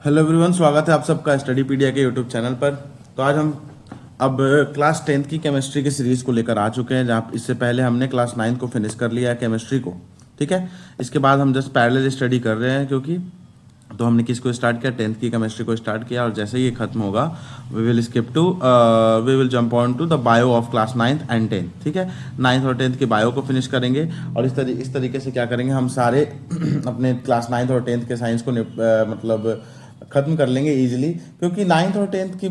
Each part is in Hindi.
हेलो एवरीवन, स्वागत है आप सबका स्टडीपीडिया के यूट्यूब चैनल पर। तो आज हम अब क्लास 10th की केमिस्ट्री की सीरीज़ को लेकर आ चुके हैं, जहाँ इससे पहले हमने क्लास 9 को फिनिश कर लिया है केमिस्ट्री को। ठीक है, इसके बाद हम जस्ट पैरेलल स्टडी कर रहे हैं, क्योंकि तो हमने किसको स्टार्ट किया, 10th की केमिस्ट्री को स्टार्ट किया, और जैसे ही ये खत्म होगा we will jump on to the bio of class 9th and 10th। ठीक है, 9th और 10th की बायो को फिनिश करेंगे, और इस तरीके से क्या करेंगे, हम सारे अपने क्लास 9th और 10th के साइंस को मतलब ख़त्म कर लेंगे इजीली। क्योंकि 9th और 10th की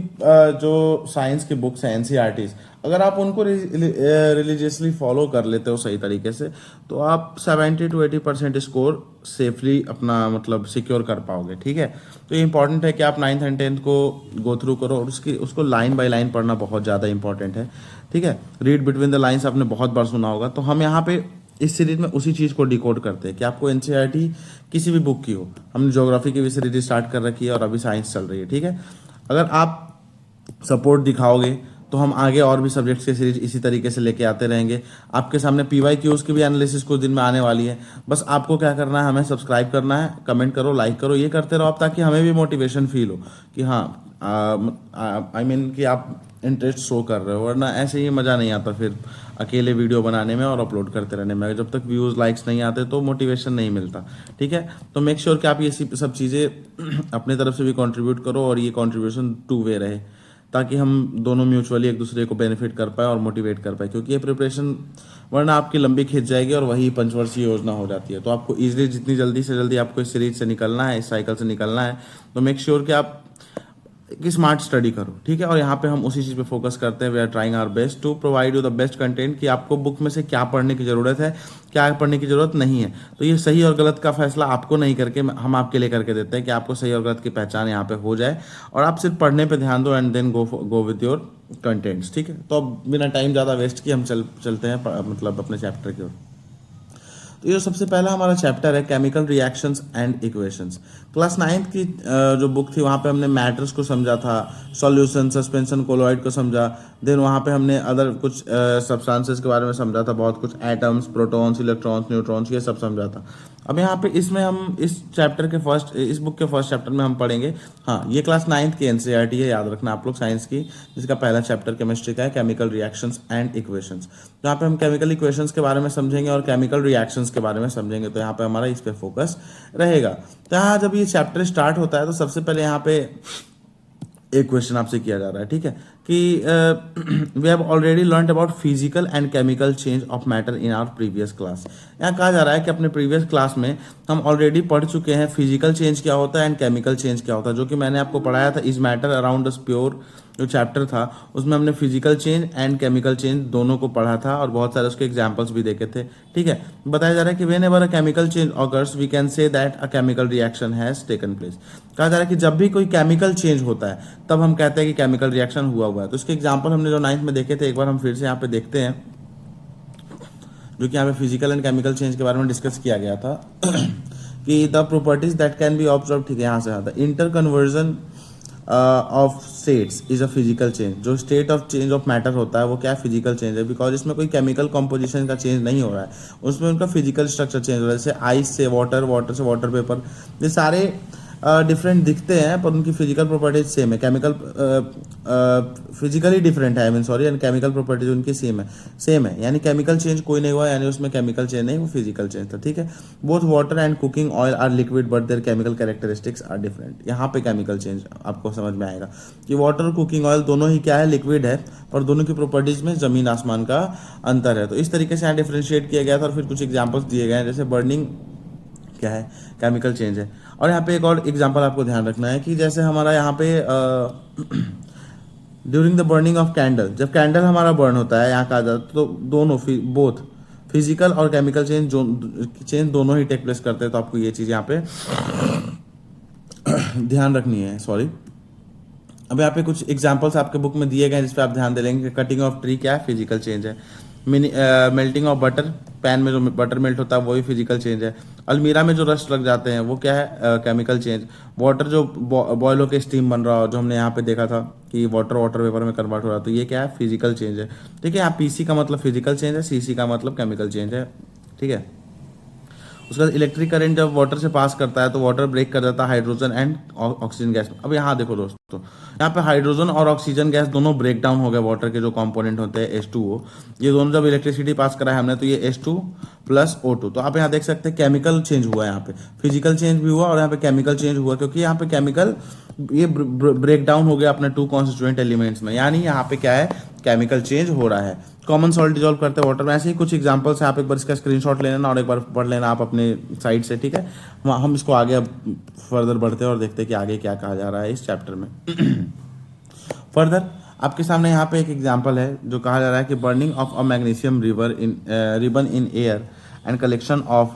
जो साइंस की बुक्स हैं एनसीईआरटीज़, अगर आप उनको रिलीजियसली फॉलो कर लेते हो सही तरीके से, तो आप 70 to 80% स्कोर सेफली अपना मतलब सिक्योर कर पाओगे। ठीक है, तो ये इंपॉर्टेंट है कि आप 9th एंड 10th को गो थ्रू करो, और उसको लाइन बाय लाइन पढ़ना बहुत ज़्यादा इंपॉर्टेंट है। ठीक है, रीड बिटवीन द लाइन्स आपने बहुत बार सुना होगा। तो हम यहाँ पे इस सीरीज में उसी चीज़ को डिकोड करते हैं कि आपको एनसीईआरटी किसी भी बुक की हो, हमने ज्योग्राफी की भी सीरीज स्टार्ट कर रखी है और अभी साइंस चल रही है। ठीक है, अगर आप सपोर्ट दिखाओगे तो हम आगे और भी सब्जेक्ट्स की सीरीज इसी तरीके से लेके आते रहेंगे। आपके सामने PYQs की भी एनालिसिस कुछ दिन में आने वाली है। बस आपको क्या करना है, हमें सब्सक्राइब करना है, कमेंट करो, लाइक करो, ये करते रहो आप, ताकि हमें भी मोटिवेशन फील हो कि हाँ आई मीन कि आप इंटरेस्ट शो कर रहे हो। वरना ऐसे ही मज़ा नहीं आता फिर अकेले वीडियो बनाने में और अपलोड करते रहने में। जब तक व्यूज़ लाइक्स नहीं आते तो मोटिवेशन नहीं मिलता। ठीक है, तो मेक श्योर कि आप ये सब चीज़ें अपने तरफ से भी कंट्रीब्यूट करो, और ये कंट्रीब्यूशन टू वे रहे, ताकि हम दोनों म्यूचुअली एक दूसरे को बेनिफिट कर पाए और मोटिवेट कर पाए। क्योंकि ये प्रिपरेशन वरना आपकी लंबी खिंच जाएगी और वही पंचवर्षीय योजना हो जाती है। तो आपको ईजिली जितनी जल्दी से जल्दी आपको इस सीरीज से निकलना है, इस साइकिल से निकलना है, तो मेक श्योर कि आप कि स्मार्ट स्टडी करो। ठीक है, और यहाँ पे हम उसी चीज़ पे फोकस करते हैं। We are trying our best to provide you the best content, कि आपको बुक में से क्या पढ़ने की ज़रूरत है, क्या पढ़ने की ज़रूरत नहीं है। तो ये सही और गलत का फैसला आपको नहीं करके हम आपके लिए करके देते हैं, कि आपको सही और गलत की पहचान यहाँ पे हो जाए, और आप सिर्फ पढ़ने पे ध्यान दो and then go with your contents. ठीक है, तो अब बिना टाइम ज़्यादा वेस्ट किए हम चलते हैं मतलब अपने चैप्टर की ओर। तो ये सबसे पहला हमारा चैप्टर है chemical reactions and equations. Class 9th की जो बुक थी, वहाँ पे हमने मैटर्स को समझा था, सॉल्यूशन, सस्पेंशन, कोलोइड को समझा। देन वहाँ पे हमने अदर कुछ सब्सटेंसेस के बारे में समझा था, बहुत कुछ, एटम्स, प्रोटॉन्स, इलेक्ट्रॉन्स, न्यूट्रॉन्स, ये सब समझा था। अब यहाँ पे इसमें हम इस बुक के फर्स्ट चैप्टर में हम पढ़ेंगे। हाँ, ये क्लास 9th की एनसीईआरटी है, याद रखना आप लोग, साइंस की, जिसका पहला चैप्टर केमिस्ट्री का है, केमिकल रिएक्शंस एंड इक्वेशंस। तो यहाँ पे हम केमिकल इक्वेशंस के बारे में समझेंगे और केमिकल रिएक्शंस के बारे में समझेंगे। तो यहाँ पे हमारा इस पे फोकस रहेगा। तो यहाँ जब ये चैप्टर स्टार्ट होता है, तो सबसे पहले यहाँ पे एक क्वेश्चन आपसे किया जा रहा है। ठीक है, कि we have already learn about physical and chemical change of matter in our previous class. यहाँ कहा जा रहा है कि अपने प्रीवियस क्लास में हम ऑलरेडी पढ़ चुके हैं फिजिकल चेंज क्या होता है एंड केमिकल चेंज क्या होता है, जो कि मैंने आपको पढ़ाया था is matter around the pure. जो चैप्टर था उसमें हमने physical change and chemical change दोनों को पढ़ा था, और बहुत सारे उसके एग्जांपल्स भी देखे थे। ठीक है, बताया जा रहा है कि whenever a chemical change occurs we can say that a chemical reaction has taken place. कहा जा रहा है कि जब भी कोई केमिकल चेंज होता है तब हम कहते हैं कि केमिकल रिएक्शन हुआ है। तो इसके एग्जाम्पल हमने जो 9th में देखे थे, एक बार हम फिर से यहाँ पे देखते हैं, जो कि यहाँ पे फिजिकल एंड केमिकल चेंज के बारे में डिस्कस किया गया था। कि the properties that can be observe, ठीक है, यहाँ से आता है, interconversion of states is a physical change. जो state of change of matter होता है वो क्या फिजिकल चेंज है, बिकॉज इसमें कोई केमिकल कॉम्पोजिशन का चेंज नहीं हो रहा है, उसमें उनका फिजिकल स्ट्रक्चर चेंज हो रहा है। जैसे आइस से वाटर, वाटर से वाटर पेपर, ये सारे डिफरेंट दिखते हैं पर उनकी फिजिकल प्रॉपर्टीज सेम है। केमिकल फिजिकली डिफरेंट है, I mean sorry, and chemical properties उनकी सेम है। यानी केमिकल चेंज कोई नहीं हुआ, यानी उसमें केमिकल चेंज नहीं, वो फिजिकल चेंज था। ठीक है, both water and cooking oil are liquid but their chemical characteristics are different. यहाँ पे केमिकल चेंज आपको समझ में आएगा कि वाटर और कुकिंग ऑयल दोनों ही क्या है, लिक्विड है, पर दोनों की प्रॉपर्टीज में जमीन आसमान का अंतर है। तो इस तरीके से यहाँ डिफ्रेंशिएट किया गया था, और फिर कुछ एग्जाम्पल्स दिए गए हैं, जैसे बर्निंग क्या है, केमिकल चेंज है। और यहाँ पे एक और एग्जांपल आपको ध्यान रखना है कि जैसे हमारा यहाँ पे during the burning of candle, जब कैंडल हमारा बर्न होता है, यहाँ कहा जाता है, तो दोनों बोथ फिजिकल और केमिकल चेंज दोनों ही टेक प्लेस करते हैं। तो आपको ये चीज़ यहाँ पे ध्यान रखनी है। सॉरी, अब यहाँ पे कुछ एग्जांपल्स आपके बुक में दिए गए हैं, जिस पे आप ध्यान दे लेंगे। कटिंग ऑफ ट्री क्या है, फिजिकल चेंज है। मेल्टिंग ऑफ बटर, पैन में जो बटर मेल्ट होता है वही फिजिकल चेंज है। अलमीरा में जो रस्ट लग जाते हैं वो क्या है, केमिकल चेंज। वाटर जो बॉयल होकर स्टीम बन रहा हो, जो हमने यहाँ पे देखा था कि वाटर वेपर में कन्वर्ट हो रहा है, तो ये क्या है, फिजिकल चेंज है। ठीक है, यहाँ पीसी का मतलब फिजिकल चेंज है, सीसी का मतलब केमिकल चेंज है। ठीक है, उसके बाद इलेक्ट्रिक करंट जब वाटर से पास करता है तो वाटर ब्रेक कर देता है हाइड्रोजन एंड ऑक्सीजन गैस। अब यहाँ देखो दोस्तों, यहाँ पे हाइड्रोजन और ऑक्सीजन गैस दोनों ब्रेक डाउन हो गए, वाटर के जो कंपोनेंट होते हैं H2O, ये दोनों जब इलेक्ट्रिसिटी पास करा है हमने तो ये H2 प्लस O2। तो आप यहाँ देख सकते हैं केमिकल चेंज हुआ है, यहाँ पे फिजिकल चेंज भी हुआ और यहाँ पे केमिकल चेंज हुआ, क्योंकि यहाँ पे केमिकल ये ब्रेक डाउन हो गया अपने टू कॉन्स्टिट्यूएंट एलिमेंट्स में, यानी यहाँ पे क्या है, केमिकल चेंज हो रहा है। कॉमन सॉल्ट डिजोल्व करते हैं वाटर में। ऐसे ही कुछ एग्जांपल्स हैं, आप एक बार इसका स्क्रीनशॉट ले लेना और एक बार पढ़ लेना आप अपने साइड से, ठीक है। हम इसको आगे अब फर्दर बढ़ते हैं और देखते हैं कि आगे क्या कहा जा रहा है इस चैप्टर में। फर्दर आपके सामने यहाँ पे एक एग्जांपल है जो कहा जा रहा है कि burning of a magnesium ribbon in air and collection of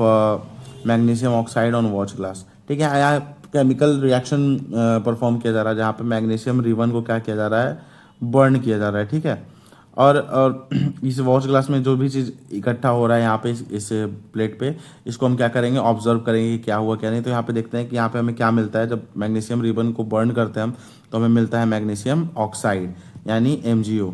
magnesium oxide on watch glass. ठीक है, यहाँ केमिकल रिएक्शन परफॉर्म किया जा रहा है जहाँ पे मैग्नीशियम रिबन को क्या किया जा रहा है, बर्न किया जा रहा है, ठीक है। और इस वॉच ग्लास में जो भी चीज़ इकट्ठा हो रहा है यहाँ पे इस प्लेट पे, इसको हम क्या करेंगे, ऑब्जर्व करेंगे कि क्या हुआ क्या नहीं। तो यहाँ पे देखते हैं कि यहाँ पे हमें क्या मिलता है, जब मैग्नीशियम रिबन को बर्न करते हैं हम तो हमें मिलता है मैग्नीशियम ऑक्साइड यानी MgO।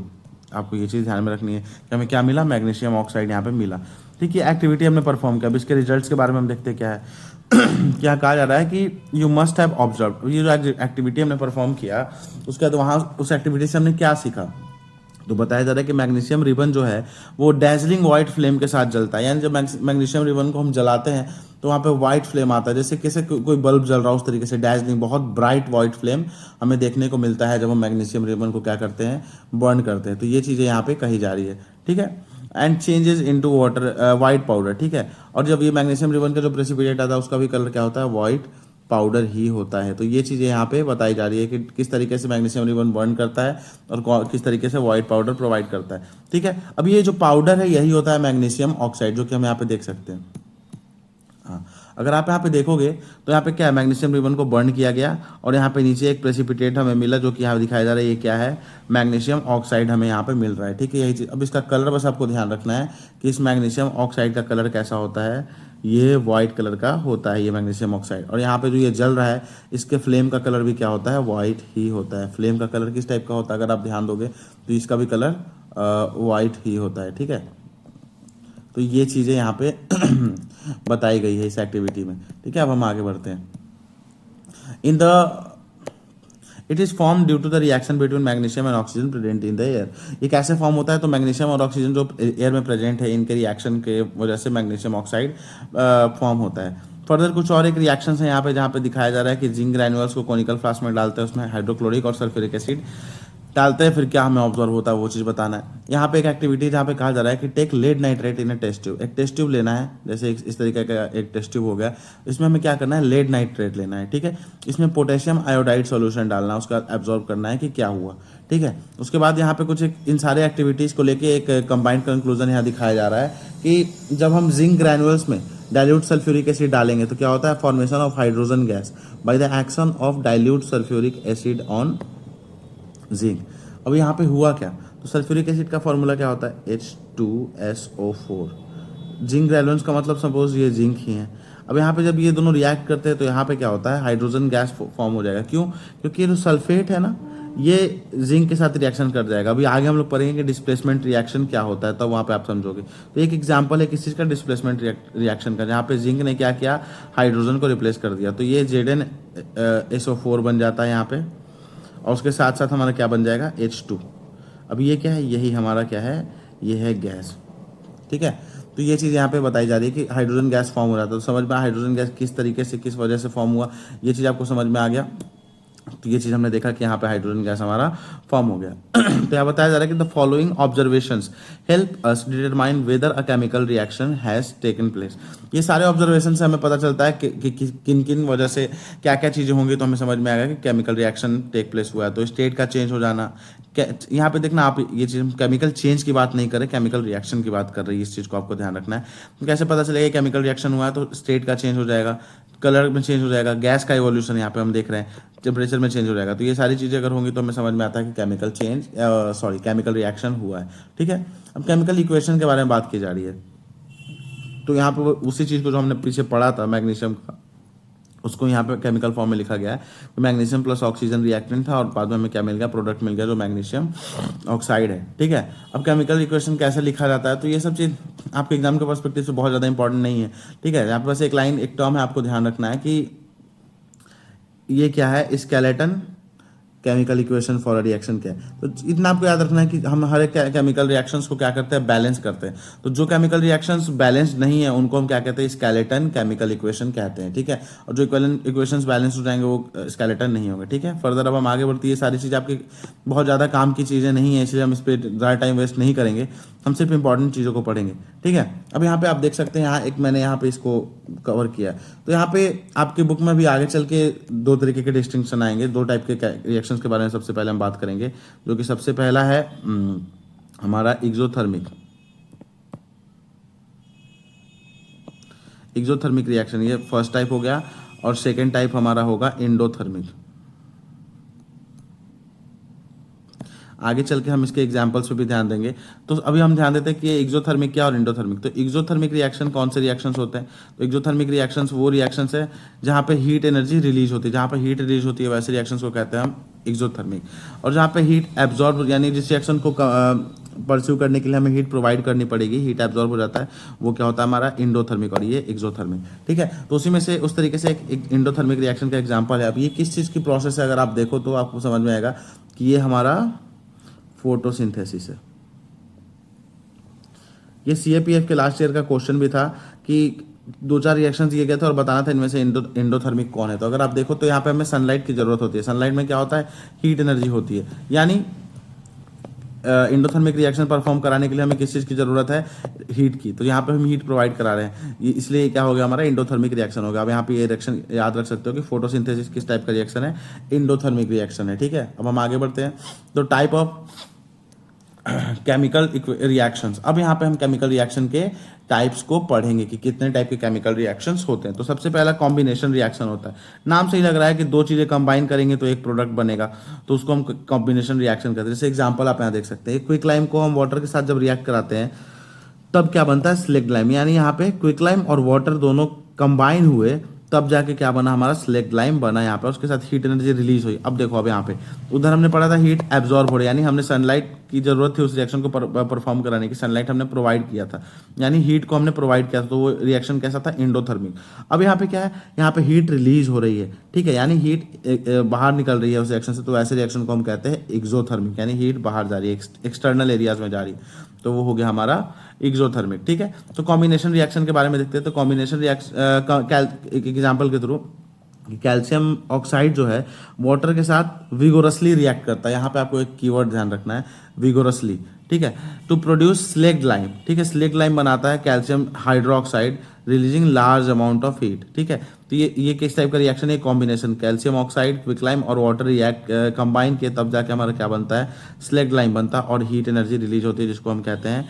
आपको ये चीज़ ध्यान में रखनी है कि हमें क्या मिला, मैग्नीशियम ऑक्साइड यहाँ पे मिला। ठीक है, एक्टिविटी हमने परफॉर्म किया। अब इसके रिजल्ट्स के बारे में हम देखते हैं क्या है। क्या कहा जा रहा है कि यू मस्ट हैव ऑब्जर्व, ये जो एक्टिविटी हमने परफॉर्म किया उसके बाद वहाँ उस एक्टिविटी से हमने क्या सीखा, तो बताया जा रहा है कि मैग्नीशियम रिबन जो है वो डैजलिंग वाइट फ्लेम के साथ जलता है। यानी जब मैग्नीशियम रिबन को हम जलाते हैं तो वहाँ पे वाइट फ्लेम आता है, जैसे कैसे कोई बल्ब जल रहा है उस तरीके से डैजलिंग बहुत ब्राइट वाइट फ्लेम हमें देखने को मिलता है जब हम मैग्नीशियम रिबन को क्या करते हैं, बर्न करते हैं। तो ये चीज़ें यहाँ पे कही जा रही है, ठीक है। And changes into water white powder, ठीक है। और जब ये मैग्नीशियम रिबन का जो प्रेसिपिटेट आता है उसका भी कलर क्या होता है, वाइट पाउडर ही होता है। तो ये चीज़ें यहाँ पे बताई जा रही है कि किस तरीके से मैग्नीशियम रिबन बर्न करता है और किस तरीके से वाइट पाउडर प्रोवाइड करता है, ठीक है। अब ये जो पाउडर है यही होता है मैग्नीशियम ऑक्साइड, जो कि हम यहाँ पे देख सकते हैं। हाँ, अगर आप यहाँ पे देखोगे तो यहाँ पे क्या है, मैग्नीशियम रिबन को बर्न किया गया और यहाँ पे नीचे एक प्रेसिपिटेट हमें मिला जो कि यहाँ दिखाया जा रहा है, ये क्या है, मैग्नीशियम ऑक्साइड हमें यहाँ पे मिल रहा है, ठीक है। यही चीज़, अब इसका कलर बस आपको ध्यान रखना है कि इस मैग्नीशियम ऑक्साइड का कलर कैसा होता है, ये वाइट कलर का होता है ये मैग्नीशियम ऑक्साइड। और यहाँ पे जो ये जल रहा है इसके फ्लेम का कलर भी क्या होता है, वाइट ही होता है। फ्लेम का कलर किस टाइप का होता है, अगर आप ध्यान दोगे तो इसका भी कलर वाइट ही होता है, ठीक है। तो ये चीज़ें यहाँ पे बताई गई है इस एक्टिविटी में, ठीक है। अब हम आगे बढ़ते हैं। In the it is form due to the reaction between magnesium and oxygen present in the air. ये कैसे फॉर्म होता है, तो मैग्नीशियम और ऑक्सीजन जो एयर में प्रेजेंट है इनके रिएक्शन के वजह से मैग्नीशियम ऑक्साइड फॉर्म होता है। फर्दर कुछ और एक रिएक्शन है यहाँ पे जहाँ पे दिखाया जा रहा है कि जिंक ग्रैन्युअल्स को कोनिकल फ्लास्क में डालते हैं, उसमें हाइड्रोक्लोरिक और सल्फ्यूरिक एसिड डालते हैं, फिर क्या हमें ऑब्जर्व होता है वो चीज़ बताना है। यहाँ पे एक एक्टिविटी जहाँ पे कहा जा रहा है कि take lead nitrate in a test tube. एक टेस्ट ट्यूब लेना है, जैसे इस तरीके का एक टेस्ट ट्यूब हो गया, इसमें हमें क्या करना है, लेड नाइट्रेट लेना है, ठीक है। इसमें पोटेशियम आयोडाइड सॉल्यूशन डालना है, उसका एब्जॉर्व करना है कि क्या हुआ, ठीक है। उसके बाद यहाँ पे कुछ इन सारे एक्टिविटीज़ को लेके एक कंबाइंड कंक्लूजन यहाँ दिखाया जा रहा है कि जब हम जिंक ग्रैन्युअल्स में डाइल्यूट सल्फ्यूरिक एसिड डालेंगे तो क्या होता है, formation of hydrogen gas by the action of dilute sulphuric acid on zinc. अब यहाँ पे हुआ क्या, तो सल्फ्यूरिक एसिड का फॉर्मूला क्या होता है, H2SO4। जिंक ग्रैन्युल्स का मतलब सपोज ये जिंक ही है। अब यहाँ पे जब ये दोनों रिएक्ट करते हैं तो यहाँ पे क्या होता है, हाइड्रोजन गैस फॉर्म हो जाएगा। क्यों, क्योंकि ये जो सल्फेट है ना ये जिंक के साथ रिएक्शन कर जाएगा। अभी आगे हम लोग पढ़ेंगे कि डिस्प्लेसमेंट रिएक्शन क्या होता है, तब वहाँ पे आप समझोगे। तो एक एग्जांपल है किस चीज़ का, डिस्प्लेसमेंट रिएक्शन का, जहाँ पे जिंक ने क्या किया, हाइड्रोजन को रिप्लेस कर दिया। तो ये ZnSO4 बन जाता है यहाँ पे, और उसके साथ साथ हमारा क्या बन जाएगा, H2। अब ये क्या है, यही हमारा क्या है, ये है गैस, ठीक है। तो ये चीज़ यहाँ पे बताई जा रही है कि हाइड्रोजन गैस फॉर्म हो रहा था। तो समझ में हाइड्रोजन गैस किस तरीके से किस वजह से फॉर्म हुआ, ये चीज़ आपको समझ में आ गया। तो ये चीज़ हमने देखा कि यहाँ पे हाइड्रोजन गैस हमारा फॉर्म हो गया। तो यहाँ बताया जा रहा है कि the following observations help us determine whether a chemical reaction has taken place. ये सारे ऑब्जर्वेशन से हमें पता चलता है कि किन किन वजह से क्या क्या चीज़ें होंगी, तो हमें समझ में आएगा कि केमिकल रिएक्शन टेक प्लेस हुआ है। तो स्टेट का चेंज हो जाना, यहाँ पे देखना आप, ये चीज़ केमिकल चेंज की बात नहीं कर रहे, केमिकल रिएक्शन की बात कर रही है। इस चीज़ को आपको ध्यान रखना है। तो कैसे पता चलेगा केमिकल रिएक्शन हुआ है, तो स्टेट का चेंज हो जाएगा, कलर में चेंज हो जाएगा, गैस का इवोल्यूशन यहाँ पे हम देख रहे हैं, टेम्परेचर में चेंज हो जाएगा। तो ये सारी चीज़ें अगर होंगी तो हमें समझ में आता है कि केमिकल रिएक्शन हुआ है, ठीक है। अब केमिकल इक्वेशन के बारे में बात की जा रही है। तो यहाँ पे उसी चीज़ को जो हमने पीछे पढ़ा था मैग्नीशियम का, उसको यहाँ पे केमिकल फॉर्म में लिखा गया है। तो मैग्नीशियम प्लस ऑक्सीजन रिएक्टेंट था और बाद में हमें क्या मिल गया, प्रोडक्ट मिल गया जो मैग्नीशियम ऑक्साइड है। ठीक है, अब केमिकल इक्वेशन कैसे लिखा जाता है, तो ये सब चीज़ आपके एग्जाम के पर्सपेक्टिव से बहुत ज़्यादा इंपॉर्टेंट नहीं है। ठीक है, यहाँ पे बस एक लाइन, एक टर्म है, आपको ध्यान रखना है कि ये क्या है, skeleton chemical equation for a reaction क्या है। तो इतना आपको याद रखना है कि हम हर एक केमिकल रिएक्शंस को क्या करते हैं, बैलेंस करते हैं। तो जो केमिकल रिएक्शंस बैलेंस नहीं है उनको हम क्या कहते हैं, स्केलेटन केमिकल इक्वेशन कहते हैं। ठीक है, और जो इक्वेशंस बैलेंस हो जाएंगे वो स्केलेटन नहीं होंगे। ठीक है, फर्दर अब हम आगे बढ़ती है, सारी चीज़ आपकी बहुत ज़्यादा काम की चीज़ें नहीं है, इसलिए हम इस पर ज़्यादा टाइम वेस्ट नहीं करेंगे, हम सिर्फ इंपॉर्टेंट चीज़ों को पढ़ेंगे। ठीक है, अब यहाँ पे आप देख सकते हैं, यहाँ एक मैंने यहाँ पे इसको कवर किया है। तो यहाँ पे आपकी बुक में भी आगे चल के दो तरीके के डिस्टिंक्शन आएंगे, दो टाइप के रिएक्शंस के बारे में सबसे पहले हम बात करेंगे, जो कि सबसे पहला है हमारा एक्सोथर्मिक रिएक्शन, ये फर्स्ट टाइप हो गया। और सेकेंड टाइप हमारा होगा एंडोथर्मिक। आगे चल के हम इसके एग्जाम्पल्स पे भी ध्यान देंगे। तो अभी हम ध्यान देते हैं कि एक्सोथर्मिक क्या और एंडोथर्मिक। तो एक्सोथर्मिक रिएक्शन कौन से रिएक्शंस होते हैं, तो एक्सोथर्मिक रिएक्शंस वो रिएक्शंस है जहाँ पे हीट एनर्जी रिलीज होती है, जहाँ पे हीट रिलीज होती है वैसे रिएक्शंस को कहते हैं हम एक्सोथर्मिक। और जहाँ पे हीट एब्जॉर्ब, यानी जिस रिएक्शन को परस्यू करने के लिए हमें हीट प्रोवाइड करनी पड़ेगी, हीट एब्जॉर्ब हो जाता है, वो क्या होता है हमारा एंडोथर्मिक, और ये एक्सोथर्मिक। ठीक है, तो उसी में से उस तरीके से एक एंडोथर्मिक रिएक्शन का एग्जाम्पल है। अब ये किस चीज़ की प्रोसेस है, अगर आप देखो तो आपको समझ में आएगा कि ये हमारा फोटोसिंथेसिस है। ये सीएपीएफ के लास्ट ईयर का क्वेश्चन भी था कि दो चार रिएक्शन दिए गए थे और बताना था इनमें से एंडोथर्मिक कौन है। तो अगर आप देखो तो यहाँ पे हमें सनलाइट की जरूरत होती है। सनलाइट में क्या होता है, हीट एनर्जी होती है, यानी एंडोथर्मिक रिएक्शन परफॉर्म कराने के लिए हमें किस चीज़ की जरूरत है, हीट की। तो यहाँ पे हम हीट प्रोवाइड करा रहे हैं, इसलिए क्या हो गया हमारा एंडोथर्मिक रिएक्शन होगा। अब यहाँ पे ये रिएक्शन याद रख सकते हो कि फोटोसिंथेसिस किस टाइप का रिएक्शन है, एंडोथर्मिक रिएक्शन है। ठीक है, अब हम आगे बढ़ते हैं। तो टाइप ऑफ केमिकल रिएक्शंस, अब यहाँ पे हम केमिकल रिएक्शन के टाइप्स को पढ़ेंगे कि कितने टाइप के केमिकल रिएक्शंस होते हैं। तो सबसे पहला कॉम्बिनेशन रिएक्शन होता है। नाम से ही लग रहा है कि दो चीजें कंबाइन करेंगे तो एक प्रोडक्ट बनेगा, तो उसको हम कॉम्बिनेशन रिएक्शन कहते हैं। जैसे एग्जांपल आप यहाँ देख सकते हैं, क्विक लाइम को हम वाटर के साथ जब रिएक्ट कराते हैं तब क्या बनता है, स्लेक्ट लाइम। यानी यहाँ पे क्विक लाइम और वाटर दोनों कंबाइन हुए तब जाके क्या बना, हमारा स्लेक्ट लाइम बना। यहाँ पे उसके साथ हीट एनर्जी रिलीज हुई। अब देखो, अब यहाँ पे उधर हमने पढ़ा था हीट एब्जॉर्ब हो रही, यानी हमने सनलाइट की जरूरत थी उस रिएक्शन को परफॉर्म कराने की, सनलाइट हमने प्रोवाइड किया था, यानी हीट को हमने प्रोवाइड किया था, तो वो रिएक्शन कैसा था, एंडोथर्मिक। अब यहाँ पे क्या है, यहाँ पे हीट रिलीज हो रही है। ठीक है, यानी हीट बाहर निकल रही है उस रिएक्शन से, तो ऐसे रिएक्शन को हम कहते हैं एक्सोथर्मिक, यानी हीट बाहर जा रही है, एक्सटर्नल एरियाज में जा रही है, तो वो हो गया हमारा एक्सोथर्मिक। ठीक है, तो कॉम्बिनेशन रिएक्शन के बारे में देखते हैं। तो कॉम्बिनेशन रिएक्शन एक एग्जांपल के थ्रू, कैल्शियम ऑक्साइड जो है वाटर के साथ विगोरसली रिएक्ट करता है। यहाँ पे आपको एक कीवर्ड ध्यान रखना है, विगोरसली। ठीक है, टू प्रोड्यूस स्लेक्ड लाइम। ठीक है, स्लेक्ड लाइम बनाता है calcium hydroxide releasing large amount of heat. ठीक है, तो ये किस टाइप का रिएक्शन है, combination, calcium oxide, quick lime और वाटर रिएक्ट कंबाइन किए तब जाके हमारा क्या बनता है, स्लेक्ड लाइम बनता है, और हीट एनर्जी रिलीज होती है जिसको हम कहते हैं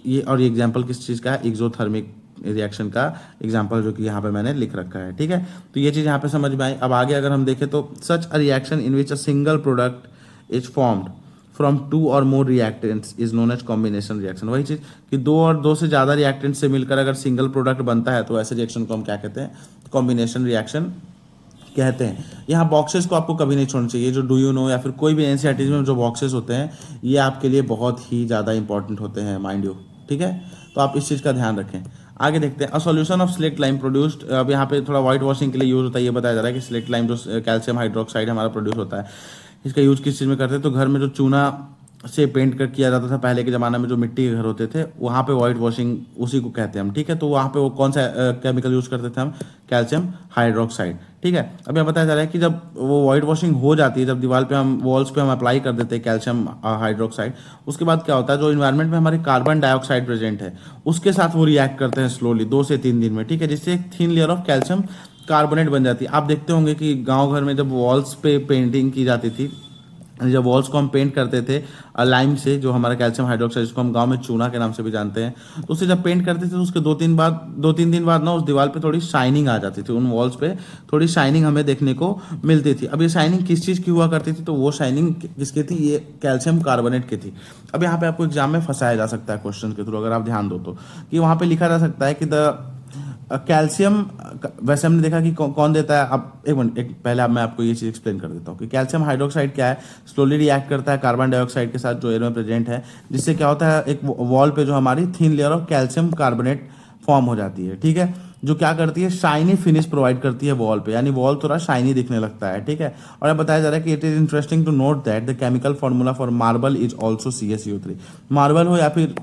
ये। और ये एग्जाम्पल किस चीज़ का है, एक्सोथर्मिक रिएक्शन का एग्जाम्पल, जो कि यहाँ पे मैंने लिख रखा है। ठीक है, तो ये चीज़ यहाँ पे समझ में आई। अब आगे अगर हम देखें तो such a reaction in which a single product is formed from two or more reactants is known as combination reaction. वही चीज़ कि दो और दो से ज़्यादा रिएक्टेंट्स से मिलकर अगर सिंगल प्रोडक्ट बनता है तो ऐसे रिएक्शन को हम क्या कहते हैं, कॉम्बिनेशन रिएक्शन कहते हैं। यहाँ बॉक्सेस को आपको कभी नहीं छोड़ना चाहिए, जो डू यू नो या फिर कोई भी एनसीईआरटी में जो बॉक्सेस होते हैं ये आपके लिए बहुत ही ज़्यादा इंपॉर्टेंट होते हैं, माइंड यू। ठीक है, तो आप इस चीज़ का ध्यान रखें। आगे देखते हैं, a solution of slaked lime produced. अब यहाँ पे थोड़ा व्हाइट वॉशिंग के लिए यूज होता है, ये बताया जा रहा है कि स्लेक्ट लाइम जो कैल्शियम हाइड्रोक्साइड हमारा प्रोड्यूस होता है, इसका यूज किस चीज़ में करते हैं, तो घर में जो चूना से पेंट कर किया जाता था पहले के ज़माने में, जो मिट्टी के घर होते थे वहाँ पे व्हाइट वॉशिंग उसी को कहते हैं हम। ठीक है, तो वहाँ पे वो कौन सा केमिकल यूज़ करते थे हम, कैल्शियम हाइड्रोक्साइड। ठीक है, अब यहाँ बताया जा रहा है कि जब वो व्हाइट वॉशिंग हो जाती है, जब दीवार पे हम वॉल्स पे हम अप्लाई कर देते हैं कैल्शियम हाइड्रोक्साइड, उसके बाद क्या होता है, जो इन्वायरमेंट में हमारी कार्बन डाइऑक्साइड प्रेजेंट है उसके साथ वो रिएक्ट करते हैं स्लोली 2 से 3 दिन में। ठीक है, जिससे एक thin layer of calcium carbonate बन जाती है। आप देखते होंगे कि गाँव घर में जब वॉल्स पे पेंटिंग की जाती थी, जब वॉल्स को हम पेंट करते थे लाइम से, जो हमारा कैल्शियम हाइड्रोक्साइड जिसको हम गांव में चूना के नाम से भी जानते हैं, तो उससे जब पेंट करते थे तो उसके 2-3 दिन बाद ना उस दीवार पे थोड़ी शाइनिंग आ जाती थी, उन वॉल्स पे थोड़ी शाइनिंग हमें देखने को मिलती थी। अब ये शाइनिंग किस चीज़ की हुआ करती थी, तो वो शाइनिंग किसकी थी, ये कैल्शियम कार्बोनेट की थी। अब यहाँ पे आपको एग्जाम में फंसाया जा सकता है क्वेश्चन के थ्रू, अगर आप ध्यान दो तो, कि वहाँ पे लिखा जा सकता है कि द कैल्शियम वैसे हमने देखा कि कौन देता है। अब एक मिनट, एक पहले अब मैं आपको ये चीज़ एक्सप्लेन कर देता हूँ कि कैल्शियम हाइड्रोक्साइड क्या है। स्लोली रिएक्ट करता है कार्बन डाइऑक्साइड के साथ जो एयर में प्रेजेंट है, जिससे क्या होता है एक वॉल पे जो हमारी thin layer of calcium carbonate form हो जाती है, ठीक है, जो क्या करती है शाइनी फिनिश प्रोवाइड करती है वॉल पे, यानी वॉल थोड़ा शाइनी दिखने लगता है, ठीक है। और अब बताया जा रहा है कि it is interesting to note that the chemical formula for marble is also CaCO3। Marble हो या फिर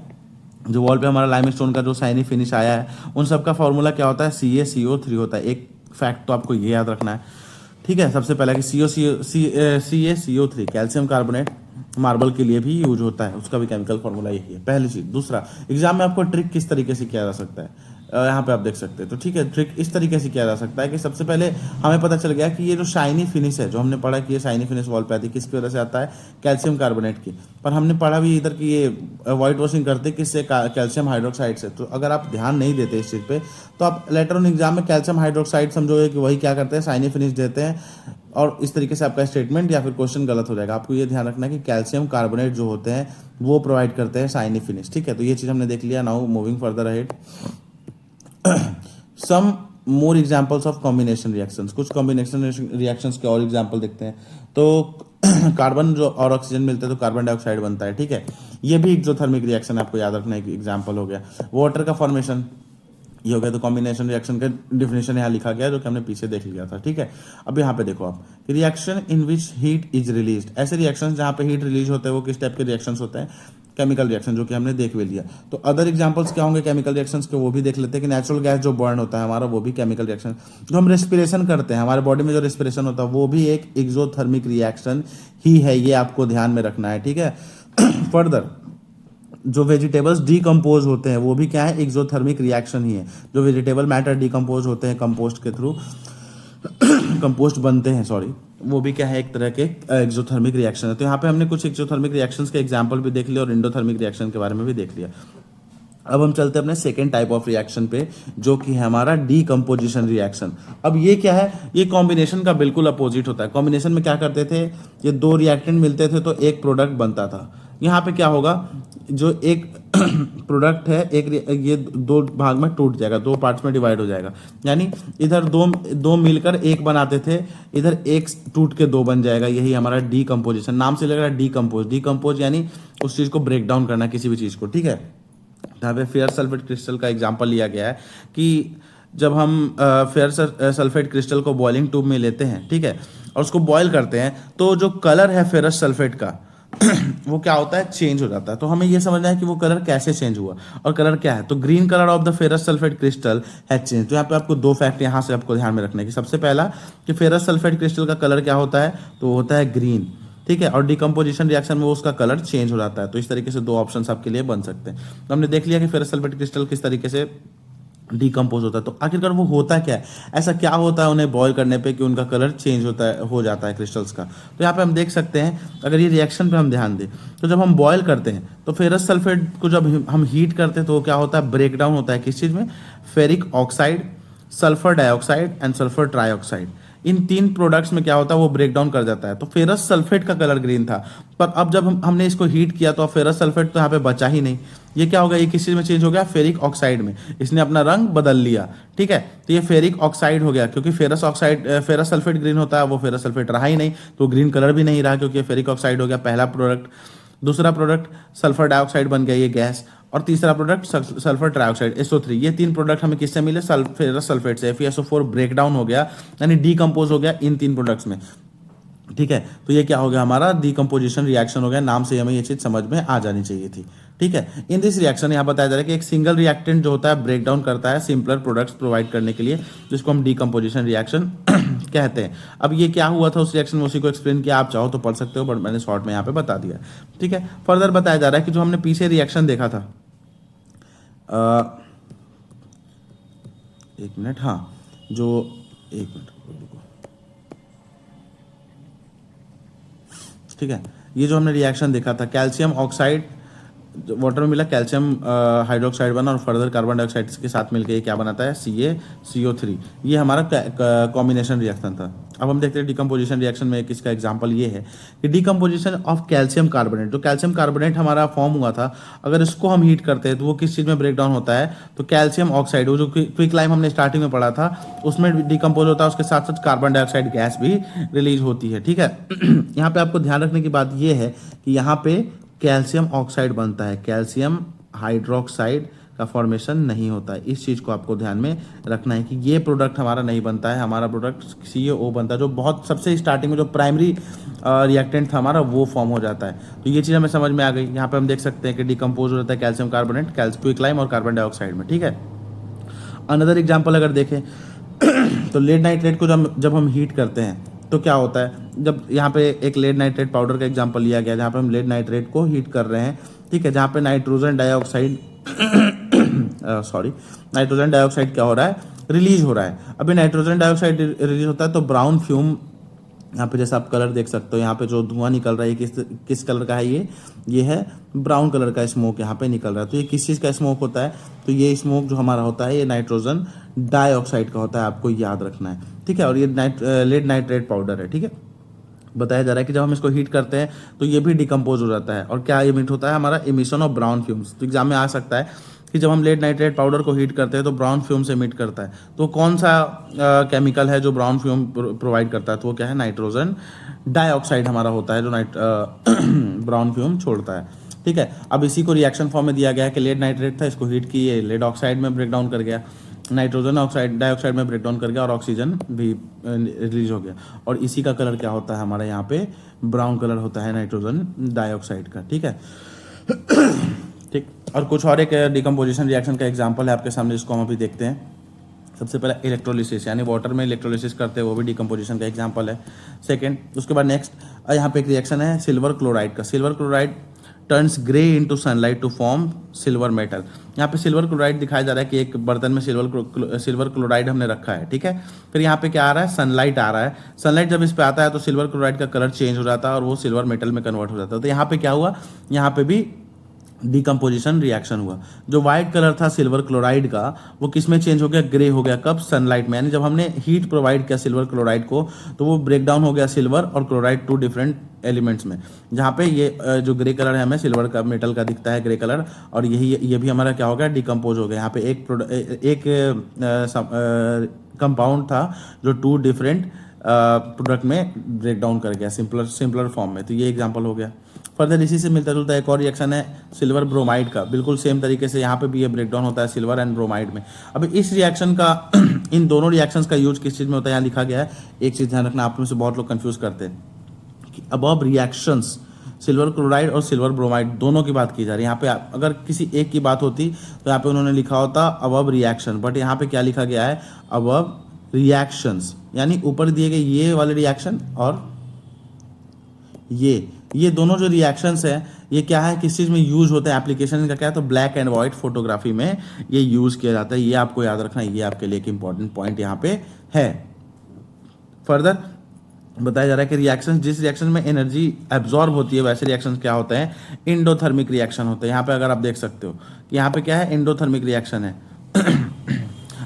जो वॉल पे हमारा लाइमस्टोन का जो शाइनी फिनिश आया है, उन सब का फॉर्मूला क्या होता है, CaCO3 होता है। एक फैक्ट तो आपको ये याद रखना है, ठीक है। सबसे पहला कि CaCO3 कैल्शियम कार्बोनेट मार्बल के लिए भी यूज होता है, उसका भी केमिकल फॉर्मूला यही है, पहली चीज। दूसरा, एग्जाम में आपको ट्रिक किस तरीके से किया जा सकता है, यहाँ पे आप देख सकते हैं। तो ठीक है, ट्रिक इस तरीके से किया जा सकता है कि सबसे पहले हमें पता चल गया कि ये जो शाइनी फिनिश है, जो हमने पढ़ा कि ये शाइनी फिनिश वॉल पे आती है, किसकी वजह से आता है, कैल्शियम कार्बोनेट की। पर हमने पढ़ा भी इधर कि ये व्हाइट वॉशिंग करते किससे, कैल्शियम हाइड्रोक्साइड से। तो अगर आप ध्यान नहीं देते इस चीज़ पे, तो आप लेटर ऑन एग्जाम में कैल्शियम हाइड्रोक्साइड समझोगे कि वही क्या करते हैं, शाइनी फिनिश देते हैं, और इस तरीके से आपका स्टेटमेंट या फिर क्वेश्चन गलत हो जाएगा। आपको ये ध्यान रखना है कि कैल्शियम कार्बोनेट जो होते हैं वो प्रोवाइड करते हैं शाइनी फिनिश, ठीक है। तो ये चीज़ हमने देख लिया। Now moving further ahead, some more examples of combination reactions. कुछ कॉम्बिनेशन रिएक्शंस के और एग्जाम्पल देखते हैं। तो कार्बन जो और ऑक्सीजन मिलते हैं तो कार्बन डाइऑक्साइड बनता है, ठीक है। ये भी एक्सोथर्मिक रिएक्शन आपको याद रखना है, एग्जाम्पल हो गया। वाटर का फॉर्मेशन ये हो गया। तो कॉम्बिनेशन रिएक्शन का डिफिनेशन यहाँ लिखा गया जो कि हमने पीछे देख लिया था, ठीक है। अब यहाँ पे देखो आप, reaction in which heat is release. ऐसे रिएक्शन जहाँ पे हीट रिलीज होते हैं वो किस टाइप के रिएक्शंस होते हैं, केमिकल रिएक्शन, जो कि हमने देख भी लिया। तो अदर एग्जांपल्स क्या होंगे केमिकल रिएक्शंस के, वो भी देख लेते हैं। कि नेचुरल गैस जो बर्न होता है हमारा, वो भी केमिकल रिएक्शन। जो हम रेस्पिरेशन करते हैं, हमारे बॉडी में जो रेस्पिरेशन होता है, वो भी एक एक्सोथर्मिक रिएक्शन ही है, ये आपको ध्यान में रखना है, ठीक है। फर्दर, जो वेजिटेबल्स डीकम्पोज होते हैं वो भी क्या है, एक्सोथर्मिक रिएक्शन ही है। जो वेजिटेबल मैटर डीकम्पोज होते हैं कंपोस्ट के थ्रू, कंपोस्ट बनते हैं, सॉरी, वो भी क्या है, एक तरह के एक्सोथर्मिक रिएक्शन है। तो यहाँ पे हमने कुछ एक्सोथर्मिक रिएक्शंस के एग्जांपल भी देख लिया और एंडोथर्मिक रिएक्शन के बारे में भी देख लिया। अब हम चलते हैं अपने सेकेंड टाइप ऑफ रिएक्शन पे, जो कि है हमारा डीकम्पोजिशन रिएक्शन। अब ये क्या है, ये कॉम्बिनेशन का बिल्कुल अपोजिट होता है। कॉम्बिनेशन में क्या करते थे, ये दो रिएक्टेंट मिलते थे तो एक प्रोडक्ट बनता था। यहाँ पे क्या होगा, जो एक प्रोडक्ट है, एक ये दो भाग में टूट जाएगा, दो पार्ट्स में डिवाइड हो जाएगा। यानी इधर दो मिलकर एक बनाते थे, इधर एक टूट के दो बन जाएगा। यही हमारा डीकम्पोजिशन, नाम से लग रहा है डीकम्पोज। डीकम्पोज यानी उस चीज़ को ब्रेक डाउन करना, किसी भी चीज़ को, ठीक है। यहाँ पे फेयर सल्फेट क्रिस्टल का एग्जाम्पल लिया गया है कि जब हम फेयर सल्फेट क्रिस्टल को बॉइलिंग ट्यूब में लेते हैं, ठीक है, और उसको बॉयल करते हैं, तो जो कलर है फेरस सल्फेट का वो क्या होता है, चेंज हो जाता है। तो हमें ये समझना है कि वो कलर कैसे चेंज हुआ और कलर क्या है। तो green colour of the ferrous sulphate crystal है चेंज। तो यहाँ पे आपको दो फैक्ट यहाँ से आपको ध्यान में रखना है कि सबसे पहला कि फेरस सल्फेट क्रिस्टल का कलर क्या होता है, तो वो होता है ग्रीन, ठीक है। और डिकम्पोजिशन रिएक्शन में उसका कलर चेंज हो जाता है। तो इस तरीके से दो ऑप्शंस आपके लिए बन सकते हैं। तो हमने देख लिया कि फेरस सल्फेट क्रिस्टल किस तरीके से डीकम्पोज होता है। तो आखिरकार वो होता क्या है, ऐसा क्या होता है उन्हें बॉयल करने पे कि उनका कलर चेंज होता है, हो जाता है क्रिस्टल्स का। तो यहाँ पे हम देख सकते हैं, अगर ये रिएक्शन पे हम ध्यान दें, तो जब हम बॉयल करते हैं तो फेरस सल्फेट को जब हम हीट करते हैं तो क्या होता है, ब्रेक डाउन होता है किस चीज़ में, ferric oxide, sulphur dioxide and sulphur trioxide. इन तीन प्रोडक्ट्स में क्या होता है, वो ब्रेक डाउन कर जाता है। तो फेरस सल्फेट का कलर ग्रीन था, पर अब जब हमने इसको हीट किया तो फेरस सल्फेट तो यहाँ पे बचा ही नहीं। ये क्या हो गया, ये किस चीज में चेंज हो गया, फेरिक ऑक्साइड में। इसने अपना रंग बदल लिया, ठीक है। तो ये फेरिक ऑक्साइड हो गया, क्योंकि ferrous oxide, ferrous sulphate green होता है, वो फेरस सल्फेट रहा ही नहीं, तो ग्रीन कलर भी नहीं रहा, क्योंकि फेरिक ऑक्साइड हो गया पहला प्रोडक्ट। दूसरा प्रोडक्ट सल्फर डाइऑक्साइड बन गया, ये गैस। और तीसरा प्रोडक्ट सल्फर ट्राइऑक्साइड, SO3। ये तीन प्रोडक्ट हमें किससे मिले, फेरस सल्फेट से। FeSO4 ब्रेक डाउन हो गया, यानी डीकम्पोज हो गया इन तीन प्रोडक्ट्स में, ठीक है। तो ये क्या हो गया, हमारा डीकम्पोजिशन रिएक्शन हो गया। नाम से हमें ये चीज समझ में आ जानी चाहिए थी, ठीक है। इन दिस रिएक्शन यहाँ बताया जा रहा है कि एक सिंगल रिएक्टेंट जो होता है ब्रेक डाउन करता है सिंपलर प्रोडक्ट्स प्रोवाइड करने के लिए, जिसको हम डीकम्पोजिशन रिएक्शन कहते हैं। अब ये क्या हुआ था उस रिएक्शन में, उसी को एक्सप्लेन किया। आप चाहो तो पढ़ सकते हो, बट मैंने शॉर्ट में यहाँ पे बता दिया, ठीक है। फर्दर बताया जा रहा है कि जो हमने पीछे रिएक्शन देखा था, एक मिनट, हाँ, जो एक मिनट, ठीक है। ये जो हमने रिएक्शन देखा था, कैल्शियम ऑक्साइड वाटर में मिला, कैल्शियम हाइड्रोक्साइड बना और फर्दर कार्बन डाइऑक्साइड के साथ मिलकर ये क्या बनाता है, CaCO3। ये हमारा कॉम्बिनेशन रिएक्शन था। अब हम देखते हैं डिकम्पोजिशन रिएक्शन में किसका एग्जांपल ये है कि डिकम्पोजिशन ऑफ कैल्शियम कार्बोनेट, जो कैल्शियम कार्बोनेट हमारा फॉर्म हुआ था, अगर इसको हम हीट करते हैं तो वो किस चीज़ में ब्रेक डाउन होता है, तो कैल्शियम ऑक्साइड, वो जो क्विक लाइम हमने स्टार्टिंग में पढ़ा था उसमें डिकम्पोज होता है, उसके साथ साथ कार्बन डाइऑक्साइड गैस भी रिलीज होती है। ठीक है, यहाँ पे आपको ध्यान रखने की बात ये है कि यहाँ पे कैल्शियम ऑक्साइड बनता है, कैल्शियम हाइड्रोक्साइड का फॉर्मेशन नहीं होता है। इस चीज़ को आपको ध्यान में रखना है कि ये प्रोडक्ट हमारा नहीं बनता है, हमारा प्रोडक्ट CaO बनता है, जो बहुत सबसे स्टार्टिंग में जो प्राइमरी रिएक्टेंट था हमारा वो फॉर्म हो जाता है। तो ये चीज़ हमें समझ में आ गई। यहाँ पे हम देख सकते हैं कि डिकम्पोज हो जाता है कैल्शियम कार्बोनेट, क्विकलाइम और कार्बन डाइऑक्साइड में। ठीक है, अनदर एग्जाम्पल अगर देखें तो लेड नाइट्रेट को जब हम हीट करते हैं तो क्या होता है, जब यहाँ पे एक लेड नाइट्रेट पाउडर का एग्जांपल लिया गया जहाँ पे हम लेड नाइट्रेट को हीट कर रहे हैं। ठीक है, जहाँ पे नाइट्रोजन डाइऑक्साइड नाइट्रोजन डाइऑक्साइड क्या हो रहा है, रिलीज हो रहा है। अभी नाइट्रोजन डाइऑक्साइड रिलीज होता है तो ब्राउन फ्यूम, यहाँ पे जैसा आप कलर देख सकते हो, यहाँ पे जो धुआं निकल रहा है किस कलर का है, ये है ब्राउन कलर का स्मोक यहाँ पे निकल रहा है। तो ये किस चीज़ का स्मोक होता है, तो ये स्मोक जो हमारा होता है ये नाइट्रोजन डाइऑक्साइड का होता है, आपको याद रखना है। ठीक है, और ये लेड नाइट्रेट पाउडर है। ठीक है, बताया जा रहा है कि जब हम इसको हीट करते हैं तो ये भी डिकम्पोज हो जाता है, और क्या इमिट होता है हमारा, इमिशन ऑफ ब्राउन फ्यूम्स। तो एग्जाम में आ सकता है कि जब हम लेड नाइट्रेट पाउडर को हीट करते हैं तो ब्राउन फ्यूम से इमिट करता है, तो कौन सा केमिकल है जो ब्राउन फ्यूम प्रोवाइड करता है, तो वो क्या है, नाइट्रोजन डाइऑक्साइड हमारा होता है जो ब्राउन फ्यूम छोड़ता है। ठीक है, अब इसी को रिएक्शन फॉर्म में दिया गया है कि लेड नाइट्रेट था, इसको हीट किए, लेड ऑक्साइड में ब्रेक डाउन कर गया, नाइट्रोजन ऑक्साइड डाइऑक्साइड में ब्रेक डाउन कर गया और ऑक्सीजन भी रिलीज हो गया, और इसी का कलर क्या होता है हमारे यहाँ पे, ब्राउन कलर होता है नाइट्रोजन डाइऑक्साइड का। ठीक है, ठीक, और कुछ और एक डिकम्पोजिशन रिएक्शन का एग्जांपल है आपके सामने जिसको हम अभी देखते हैं। सबसे पहला इलेक्ट्रोलिसिस, यानी वाटर में इलेक्ट्रोलिसिस करते हैं, वो भी डिकम्पोजिशन का एग्जांपल है। सेकंड, उसके बाद नेक्स्ट यहाँ पे एक रिएक्शन है सिल्वर क्लोराइड का। Silver chloride turns grey into sunlight to form silver metal. यहाँ पे सिल्वर क्लोराइड दिखाया जा रहा है कि एक बर्तन में सिल्वर क्लोराइड हमने रखा है। ठीक है, फिर यहाँ पे क्या आ रहा है, सनलाइट आ रहा है। सनलाइट जब इस पे आता है तो सिल्वर क्लोराइड का कलर चेंज हो जाता है और वो सिल्वर मेटल में कन्वर्ट हो जाता है। तो यहाँ पे क्या हुआ, यहाँ पे भी डिकम्पोजिशन रिएक्शन हुआ। जो व्हाइट कलर था सिल्वर क्लोराइड का वो किस में चेंज हो गया, ग्रे हो गया। कब, सनलाइट में, यानी जब हमने हीट प्रोवाइड किया सिल्वर क्लोराइड को तो वो ब्रेक डाउन हो गया सिल्वर और क्लोराइड, टू डिफरेंट एलिमेंट्स में। जहाँ पे ये जो ग्रे कलर है हमें सिल्वर का मेटल का दिखता है ग्रे कलर, और ये भी हमारा क्या हो गया, डिकम्पोज हो गया। यहाँ पे एक कंपाउंड था जो टू डिफरेंट प्रोडक्ट में ब्रेक डाउन कर गया सिंपलर फॉर्म में। तो ये एग्जांपल हो गया। फर्दर इसी से मिलता जुलता एक और रिएक्शन है सिल्वर ब्रोमाइड का। बिल्कुल सेम तरीके से यहाँ पे भी ये ब्रेक डाउन होता है सिल्वर एंड ब्रोमाइड में। अब इस रिएक्शन का इन दोनों रिएक्शंस का यूज किस चीज़ में होता है, यहाँ लिखा गया है। एक चीज़ ध्यान रखना, आप में से बहुत लोग कंफ्यूज करते हैं कि अबव रिएक्शंस सिल्वर क्लोराइड और सिल्वर ब्रोमाइड दोनों की बात की जा रही है। यहाँ पे अगर किसी एक की बात होती तो यहाँ पे उन्होंने लिखा होता अबव रिएक्शन, बट यहाँ पे क्या लिखा गया है, अबव रिएक्शंस, यानी ऊपर दिए गए ये वाले रिएक्शन और ये दोनों जो रिएक्शंस हैं ये क्या है, किस चीज़ में यूज होते हैं, एप्लीकेशन का क्या है, तो ब्लैक एंड व्हाइट फोटोग्राफी में ये यूज किया जाता है। ये आपको याद रखना है, ये आपके लिए एक इंपॉर्टेंट पॉइंट यहाँ पे है। फर्दर बताया जा रहा है कि रिएक्शन, जिस रिएक्शन में एनर्जी एब्जॉर्ब होती है वैसे रिएक्शन क्या होते हैं, इंडोथर्मिक रिएक्शन होते हैं। यहाँ पे अगर आप देख सकते हो कि यहाँ पे क्या है, इंडोथर्मिक रिएक्शन है।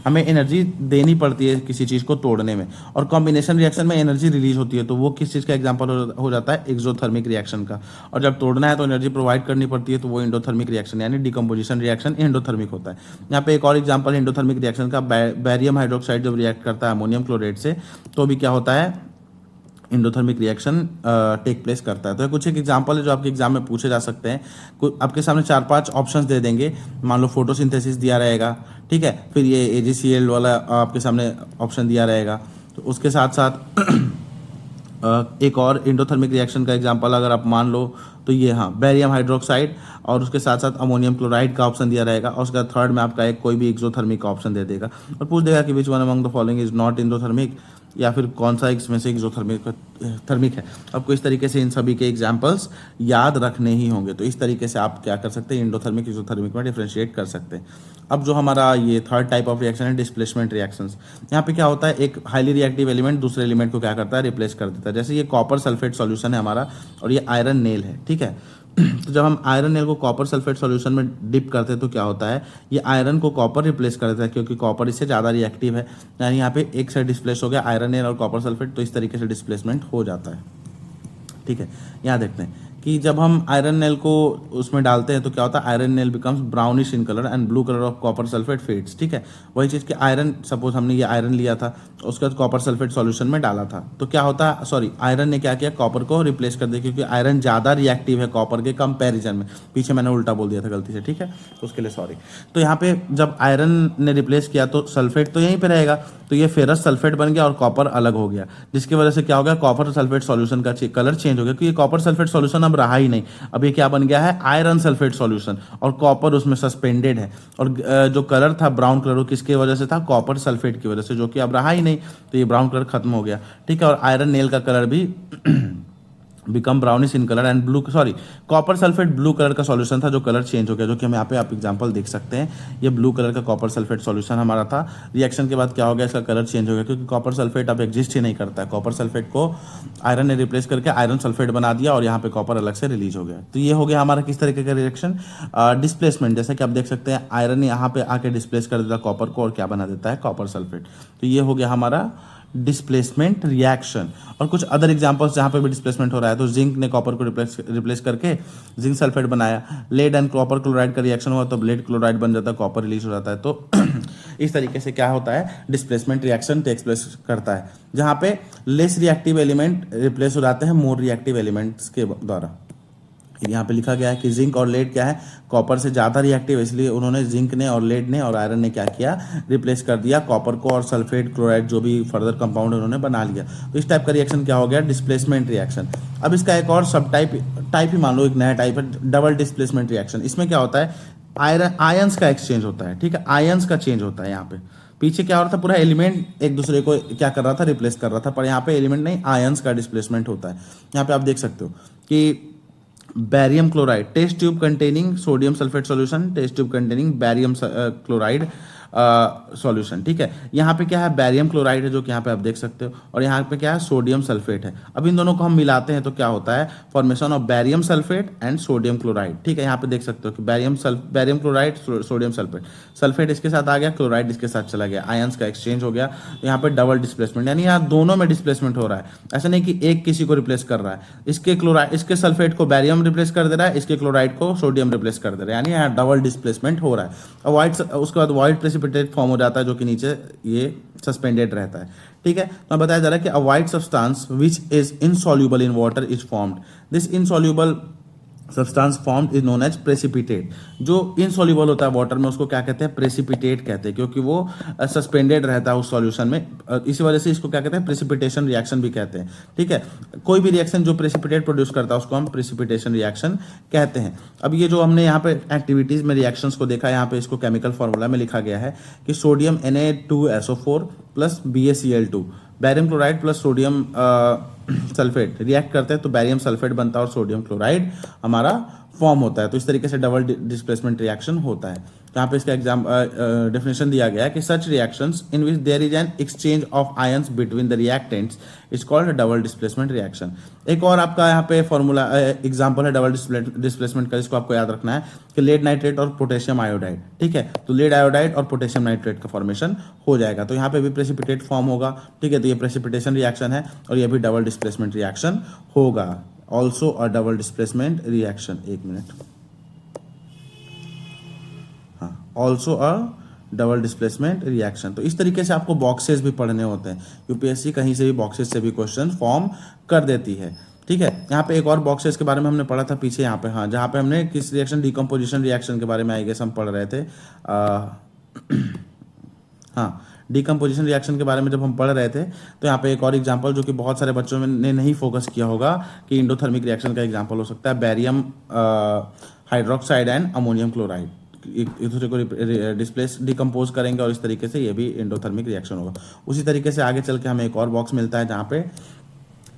हमें एनर्जी देनी पड़ती है किसी चीज़ को तोड़ने में, और कॉम्बिनेशन रिएक्शन में एनर्जी रिलीज होती है। तो वो किस चीज़ का एग्जांपल हो जाता है, एक्सोथर्मिक रिएक्शन का। और जब तोड़ना है तो एनर्जी प्रोवाइड करनी पड़ती है, तो वो इंडोथर्मिक रिएक्शन यानी डिकम्पोजिशन रिएक्शन इंडोथर्मिक होता है। यहाँ पे एक और एग्जाम्पल इंडोथर्मिक रिएक्शन का, बैरियम हाइड्रोक्साइड जब रिएक्ट करता है अमोनियम क्लोरेट से तो भी क्या होता है, इंडोथर्मिक रिएक्शन टेक प्लेस करता है। तो कुछ एक एग्जांपल है जो आपके एग्जाम में पूछे जा सकते हैं। आपके सामने 4-5 ऑप्शंस दे देंगे, मान लो फोटोसिंथेसिस दिया रहेगा, ठीक है, फिर ये AgCl वाला आपके सामने ऑप्शन दिया रहेगा। तो उसके साथ साथ एक और इंडोथर्मिक रिएक्शन का एग्जांपल अगर आप मान लो तो ये, हाँ, बैरियम हाइड्रोक्साइड, और उसके साथ साथ अमोनियम क्लोराइड का ऑप्शन दिया रहेगा, और उसका थर्ड में आपका एक कोई भी एक्सोथर्मिक का ऑप्शन दे देगा और पूछ देगा कि which one among the following is not endothermic, या फिर कौन सा इसमें से एक्सोथर्मिक है। आपको इस तरीके से इन सभी के एग्जाम्पल्स याद रखने ही होंगे। तो इस तरीके से आप क्या कर सकते हैं, इंडोथर्मिक एक्सोथर्मिक में डिफ्रेंशिएट कर सकते हैं। अब जो हमारा ये थर्ड टाइप ऑफ रिएक्शन है, डिस्प्लेसमेंट रिएक्शंस। यहाँ पे क्या होता है, एक हाईली रिएक्टिव एलिमेंट दूसरे एलिमेंट को क्या करता है, रिप्लेस कर देता है। जैसे ये कॉपर सल्फेट सॉल्यूशन है हमारा और ये आयरन नेल है, ठीक है। तो जब हम आयरन नेल को कॉपर सल्फेट सॉल्यूशन में डिप करते हैं तो क्या होता है, ये आयरन को कॉपर रिप्लेस कर देता है क्योंकि कॉपर इससे ज़्यादा रिएक्टिव है, यानी यहाँ पे एक साइड डिस्प्लेस हो गया आयरन नेल और कॉपर सल्फेट, तो इस तरीके से डिस्प्लेसमेंट हो जाता है। ठीक है, यहाँ देखते हैं कि जब हम आयरन नेल को उसमें डालते हैं तो क्या होता है, iron nail becomes brownish in colour and blue colour of copper sulphate fades. ठीक है, वही चीज़ कि आयरन, सपोज हमने ये आयरन लिया था, उसके बाद कॉपर सल्फेट सॉल्यूशन में डाला था, तो क्या होता है, सॉरी आयरन ने क्या किया, कॉपर को रिप्लेस कर दिया क्योंकि आयरन ज़्यादा रिएक्टिव है कॉपर के कंपेरिजन में। पीछे मैंने उल्टा बोल दिया था गलती से, ठीक है, तो उसके लिए सॉरी। तो यहाँ पे जब आयरन ने रिप्लेस किया तो सल्फेट तो यहीं पर रहेगा, तो ये फेरस सल्फेट बन गया और कॉपर अलग हो गया, जिसकी वजह से क्या हो गया, कॉपर सल्फेट सॉल्यूशन का कलर चेंज हो गया क्योंकि कॉपर सल्फेट सॉल्यूशन अब रहा ही नहीं, अब ये क्या बन गया है, आयरन सल्फेट सॉल्यूशन, और कॉपर उसमें सस्पेंडेड है। और जो कलर था ब्राउन कलर, वो किसकी वजह से था, कॉपर सल्फेट की वजह से, जो कि अब रहा ही नहीं, तो ये ब्राउन कलर खत्म हो गया। ठीक है, और आयरन नेल का कलर भी become brownish in colour and blue, sorry copper sulphate blue colour का सॉल्यूशन था जो कलर चेंज हो गया, जो कि हम यहाँ पे आप एग्जांपल देख सकते हैं। ये ब्लू कलर का कॉपर सल्फेट सॉल्यूशन हमारा था, रिएक्शन के बाद क्या हो गया, इसका कलर चेंज हो गया क्योंकि कॉपर सल्फेट अब एग्जिस्ट ही नहीं करता है। कॉपर सल्फेट को आयरन ने रिप्लेस करके आयरन सल्फेट बना दिया और यहाँ पे कॉपर अलग से रिलीज हो गया। तो ये हो गया हमारा किस तरीके का रिएक्शन, डिस्प्लेसमेंट। जैसे कि आप देख सकते हैं आयरन यहाँ पे आके डिस्प्लेस कर देता है कॉपर को और क्या बना देता है, कॉपर सल्फेट। तो ये हो गया हमारा डिस्प्लेसमेंट रिएक्शन। और कुछ अदर एग्जांपल्स जहाँ पे भी डिस्प्लेसमेंट हो रहा है, तो जिंक ने कॉपर को रिप्लेस करके जिंक सल्फेट बनाया, लेड एंड कॉपर क्लोराइड का रिएक्शन हुआ तो लेड क्लोराइड बन जाता है, कॉपर रिलीज हो जाता है। तो इस तरीके से क्या होता है, डिस्प्लेसमेंट रिएक्शन टेक्स प्लेस करता है, जहाँ पे लेस रिएक्टिव एलिमेंट रिप्लेस हो जाते हैं मोर रिएक्टिव एलिमेंट्स के द्वारा। यहाँ पे लिखा गया है कि जिंक और लेड क्या है, कॉपर से ज़्यादा रिएक्टिव, इसलिए उन्होंने जिंक ने और लेड ने और आयरन ने क्या किया, रिप्लेस कर दिया कॉपर को, और सल्फेट क्लोराइड जो भी फर्दर कंपाउंड उन्होंने बना लिया। तो इस टाइप का रिएक्शन क्या हो गया, डिस्प्लेसमेंट रिएक्शन। अब इसका एक और सब टाइप ही मान लो, एक नया टाइप है डबल डिस्प्लेसमेंट रिएक्शन। इसमें क्या होता है, आयंस का एक्सचेंज होता है। ठीक है, आयंस का चेंज होता है। यहाँ पे पीछे क्या हो रहा था, पूरा एलिमेंट एक दूसरे को क्या कर रहा था, रिप्लेस कर रहा था, पर यहाँ पे एलिमेंट नहीं, आयंस का डिस्प्लेसमेंट होता है। यहाँ पे आप देख सकते हो कि barium chloride, test tube containing sodium sulphate solution, test tube containing barium chloride solution. ठीक है, यहाँ पे क्या है, बैरियम क्लोराइड है जो कि यहाँ पे आप देख सकते हो, और यहाँ पे क्या है, सोडियम सल्फेट है। अब इन दोनों को हम मिलाते हैं तो क्या होता है, formation of barium sulphate and sodium chloride. ठीक है, यहाँ पे देख सकते हो कि barium chloride sodium sulphate, sulphate इसके साथ आ गया, क्लोराइड इसके साथ चला गया, आयंस का एक्सचेंज हो गया। यहाँ पे डबल डिस्प्लेसमेंट, यानी यहाँ दोनों में डिस्प्लेसमेंट हो रहा है। ऐसा नहीं कि एक किसी को रिप्लेस कर रहा है, इसके सल्फेट को बैरियम रिप्लेस कर दे रहा है, इसके क्लोराइड को सोडियम रिप्लेस कर दे रहा है, यानी यहाँ डबल डिस्प्लेसमेंट हो रहा है। उसके बाद व्हाइट प्रेसिपिटेट फॉर्म हो जाता है जो कि नीचे ये सस्पेंडेड रहता है। ठीक है, तो बताया जा रहा है कि a white substance which is insoluble in water is formed, this insoluble substance formed is known as precipitate. जो इनसॉल्युबल होता है वाटर में उसको क्या कहते हैं, प्रेसिपिटेट कहते हैं, क्योंकि वो सस्पेंडेड रहता है उस सॉल्यूशन में, इसी वजह से इसको क्या कहते हैं, प्रेसिपिटेशन रिएक्शन भी कहते हैं। ठीक है, कोई भी रिएक्शन जो प्रेसिपिटेट प्रोड्यूस करता है उसको हम प्रेसिपिटेशन रिएक्शन कहते हैं। अब ये जो हमने यहाँ पे एक्टिविटीज में रिएक्शंस को देखा, यहाँ पे इसको केमिकल फॉर्मूला में लिखा गया है कि sodium Na2SO4 plus BaCl2, barium chloride plus sodium sulphate react करते हैं तो बैरियम सल्फेट बनता है और सोडियम क्लोराइड हमारा फॉर्म होता है। तो इस तरीके से डबल डिस्प्लेसमेंट रिएक्शन होता है। यहाँ पे इसका डेफिनेशन दिया गया है कि such reactions in which there is an exchange of ions between the reactants is called double displacement reaction. एक और आपका यहाँ पे फॉर्मूला एग्जांपल है डबल डिस्प्लेसमेंट का, जिसको आपको याद रखना है कि लेड नाइट्रेट और पोटेशियम आयोडाइड। ठीक है, तो लेड आयोडाइड और पोटेशियम नाइट्रेट का फॉर्मेशन हो जाएगा, तो यहाँ पे भी प्रेसिपिटेट फॉर्म होगा। ठीक है, तो ये प्रेसिपिटेशन रिएक्शन है और ये भी डबल डिस्प्लेसमेंट रिएक्शन होगा। Also a double displacement reaction, एक minute, also a double displacement reaction. तो इस तरीके से आपको बॉक्सेस भी पढ़ने होते हैं। यूपीएससी कहीं से भी बॉक्सेस से भी क्वेश्चन फॉर्म कर देती है। ठीक है, यहाँ पे एक और बॉक्सेस के बारे में हमने पढ़ा था पीछे, यहाँ पे हाँ, जहाँ पे हमने किस रिएक्शन, डिकम्पोजिशन रिएक्शन के बारे में आई गेस हम पढ़ रहे थे। हाँ, डिकम्पोजिशन रिएक्शन के बारे में जब हम पढ़ रहे थे तो यहाँ पे एक और एग्जांपल जो कि बहुत सारे बच्चों ने नहीं फोकस किया होगा कि इंडोथर्मिक रिएक्शन का एग्जांपल हो सकता है barium hydroxide and ammonium chloride, एक दूसरे को डिकम्पोज करेंगे और इस तरीके से ये भी एंडोथर्मिक रिएक्शन होगा। उसी तरीके से आगे चल के हमें एक और बॉक्स मिलता है जहाँ पे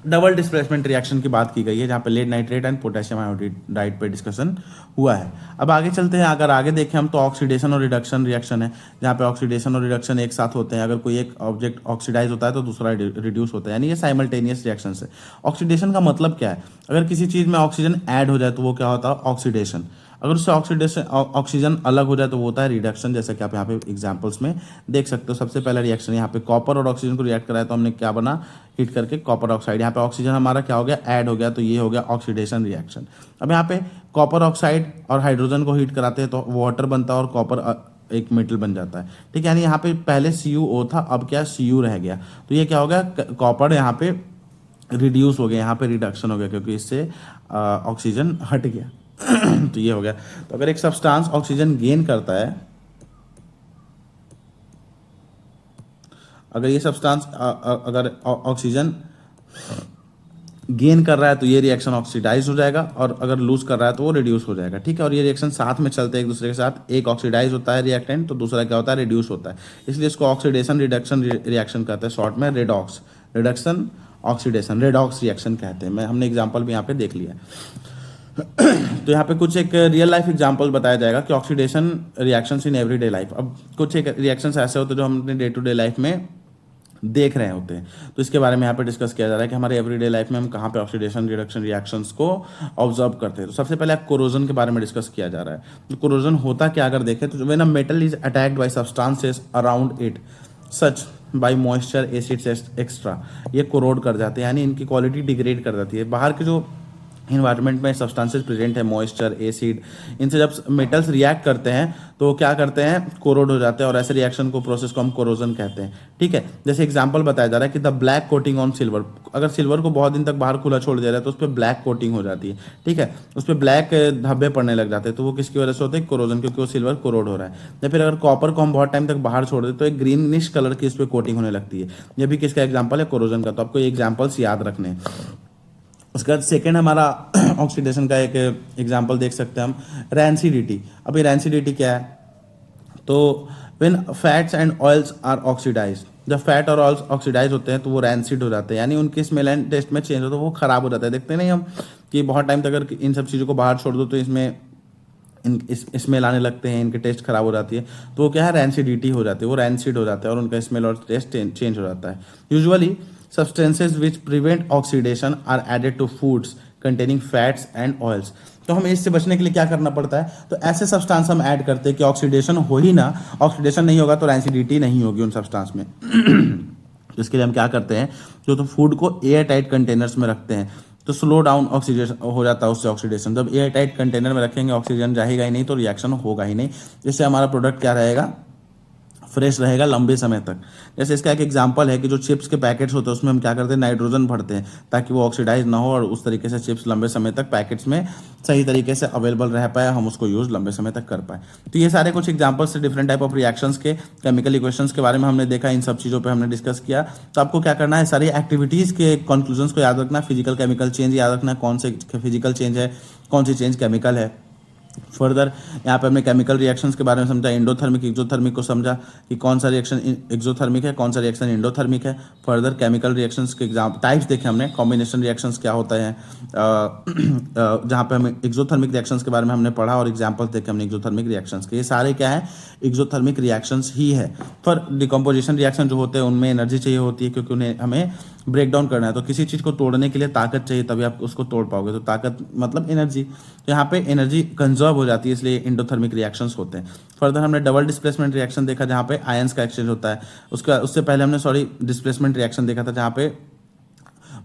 डबल डिस्प्लेसमेंट रिएक्शन की बात की गई है, जहाँ पे lead nitrate and potassium iodide पे डिस्कशन हुआ है। अब आगे चलते हैं, अगर आगे देखें हम तो ऑक्सीडेशन और रिडक्शन रिएक्शन है, जहाँ पे ऑक्सीडेशन और रिडक्शन एक साथ होते हैं। अगर कोई एक ऑब्जेक्ट ऑक्सीडाइज होता है तो दूसरा रिड्यूस होता है, यानी ये साइमल्टेनियस रिएक्शन है। ऑक्सीडेशन का मतलब क्या है? अगर किसी चीज़ में ऑक्सीजन ऐड हो जाए तो वो क्या होता है? ऑक्सीडेशन। अगर उससे ऑक्सीजन अलग हो जाए तो वो होता है रिडक्शन, जैसे कि आप यहाँ पे एग्जांपल्स में देख सकते हो। सबसे पहला रिएक्शन यहाँ पे कॉपर और ऑक्सीजन को रिएक्ट कराया तो हमने क्या बना? हीट करके कॉपर ऑक्साइड। यहाँ पे ऑक्सीजन हमारा क्या हो गया? ऐड हो गया, तो ये हो गया ऑक्सीडेशन रिएक्शन। अब यहाँ पे कॉपर ऑक्साइड और हाइड्रोजन को हीट कराते हैं तो वाटर बनता है और कॉपर एक मेटल बन जाता है, ठीक है। यानी यहाँ पे पहले CuO था, अब क्या Cu रह गया, तो ये क्या हो गया? कॉपर यहाँ पे रिड्यूस हो गया, यहाँ पे रिडक्शन हो गया क्योंकि इससे ऑक्सीजन हट गया। तो ये हो गया। तो अगर एक सब्सटेंस ऑक्सीजन गेन करता है, अगर ये सब्सटेंस अगर ऑक्सीजन गेन कर रहा है तो ये रिएक्शन ऑक्सीडाइज हो जाएगा, और अगर लूज कर रहा है तो वो रिड्यूस हो जाएगा, ठीक है। और ये रिएक्शन साथ में चलते हैं एक दूसरे के साथ। एक ऑक्सीडाइज होता है रिएक्टेंट तो दूसरा क्या होता है? रिड्यूस होता है, इसलिए इसको ऑक्सीडेशन रिडक्शन रिएक्शन कहते हैं, शॉर्ट में redox. Reduction oxidation redox reaction कहते हैं। हमने एग्जाम्पल भी यहाँ पे देख लिया है। तो यहाँ पे कुछ एक रियल लाइफ एग्जांपल बताया जाएगा कि oxidation reactions in everyday life. अब कुछ एक रिएक्शंस ऐसे होते हैं जो हम अपने डे टू डे लाइफ में देख रहे होते हैं, तो इसके बारे में यहाँ पे डिस्कस किया जा रहा है कि हमारे एवरीडे लाइफ में हम कहाँ पे ऑक्सीडेशन रिडक्शन रिएक्शंस को ऑब्जर्व करते हैं। तो सबसे पहले कोरोजन के बारे में डिस्कस किया जा रहा है। तो कोरोजन होता क्या, अगर देखें तो when a metal is attacked by substances around it such by moisture acids extra, ये कोरोड कर जाते हैं, यानी इनकी क्वालिटी डिग्रेड कर जाती है। बाहर के जो इन्वायरमेंट में सब्सटेंसेस प्रेजेंट है, मॉइस्चर, एसिड, इनसे जब मेटल्स रिएक्ट करते हैं तो क्या करते हैं? कोरोड हो जाते हैं, और ऐसे रिएक्शन को प्रोसेस को हम कोरोजन कहते हैं, ठीक है। जैसे एग्जांपल बताया जा रहा है कि the black coating on silver, अगर सिल्वर को बहुत दिन तक बाहर खुला छोड़ दिया जाए तो उस पर ब्लैक कोटिंग हो जाती है, ठीक है, उस पर ब्लैक धब्बे पड़ने लग जाते हैं, तो वो किसकी वजह से होते हैं? कोरोजन, क्योंकि वो सिल्वर कोरोड हो रहा है। या फिर अगर कॉपर को हम बहुत टाइम तक बाहर छोड़ दें तो एक ग्रीनिश कलर की इस पर कोटिंग होने लगती है, ये भी किसका एग्जाम्पल है? कोरोजन का। तो आपको ये एग्जाम्पल्स याद रखने हैं। उसके बाद सेकेंड हमारा ऑक्सीडेशन का एक एग्जांपल देख सकते हैं हम, रैंसिडिटी। अब ये रैंसिडिटी क्या है? तो when fats and oils are oxidize, जब फैट और ऑयल्स ऑक्सीडाइज होते हैं तो वो रैंसिड हो जाते हैं, यानी उनकी स्मेल एंड टेस्ट में चेंज होता है, वो खराब हो जाता है। देखते नहीं हम कि बहुत टाइम तक अगर इन सब चीज़ों को बाहर छोड़ दो तो इसमें स्मेल आने लगते हैं, इनके टेस्ट खराब हो जाती है, तो वो क्या है? रैंसिडिटी हो जाती है, वो रैंसिड हो जाता है और उनका स्मेल और टेस्ट चेंज हो जाता है। Usually substances which prevent oxidation are added to foods containing fats and oils। तो हमें इससे बचने के लिए क्या करना पड़ता है? तो ऐसे सब्सटेंस हम ऐड करते हैं कि ऑक्सीडेशन हो ही ना, ऑक्सीडेशन नहीं होगा तो रैंसिडिटी नहीं होगी उन सब्सटेंस में। तो इसके लिए हम क्या करते हैं? जो तो फूड को एयर टाइट कंटेनर्स में रखते हैं तो स्लो डाउन ऑक्सीडेशन हो जाता है उससे ऑक्सीडेशन। जब एयर टाइट कंटेनर में रखेंगे ऑक्सीजन जाएगा ही नहीं तो रिएक्शन होगा ही नहीं, जिससे हमारा प्रोडक्ट क्या रहेगा? फ्रेश रहेगा लंबे समय तक। जैसे इसका एक एग्जांपल है कि जो चिप्स के पैकेट्स होते हैं उसमें हम क्या करते हैं? नाइट्रोजन भरते हैं ताकि वो ऑक्सीडाइज ना हो और उस तरीके से चिप्स लंबे समय तक पैकेट्स में सही तरीके से अवेलेबल रह पाए, हम उसको यूज़ लंबे समय तक कर पाए। तो ये सारे कुछ एग्जांपल्स से डिफरेंट टाइप ऑफ रिएक्शंस के केमिकल इक्वेशंस के बारे में हमने देखा, इन सब चीज़ों पर हमने डिस्कस किया। तो आपको क्या करना है? सारी एक्टिविटीज़ के कंक्लूजन्स को याद रखना, फिजिकल केमिकल चेंज याद रखना, कौन से फिजिकल चेंज है, कौन सी चेंज केमिकल है। फर्दर यहाँ पे हमने केमिकल रिएक्शंस के बारे में समझा, एंडोथर्मिक एक्सोथर्मिक को समझा कि कौन सा रिएक्शन एक्सोथर्मिक है, कौन सा रिएक्शन एंडोथर्मिक है। फर्दर केमिकल रिएक्शंस के एग्जाम टाइप्स देखे हमने, कॉम्बिनेशन रिएक्शंस क्या होता है, जहाँ पे हमें एक्सोथर्मिक रिएक्शंस के बारे में हमने पढ़ा और एग्जाम्पल्स देखे हमने एक्सोथर्मिक रिएक्शंस के। ये सारे क्या है? एक्सोथर्मिक रिएक्शंस ही है। फिर डिकम्पोजिशन रिएक्शन जो होते हैं उनमें एनर्जी चाहिए होती है क्योंकि उन्हें हमें ब्रेक डाउन करना है, तो किसी चीज़ को तोड़ने के लिए ताकत चाहिए तभी आप उसको तोड़ पाओगे, तो ताकत मतलब एनर्जी। तो यहाँ पे एनर्जी कंजर्व हो जाती है, इसलिए एंडोथर्मिक रिएक्शंस होते हैं। फर्दर हमने डबल डिस्प्लेसमेंट रिएक्शन देखा जहाँ पे आयंस का एक्सचेंज होता है। उससे पहले हमने डिस्प्लेसमेंट रिएक्शन देखा था जहाँ पे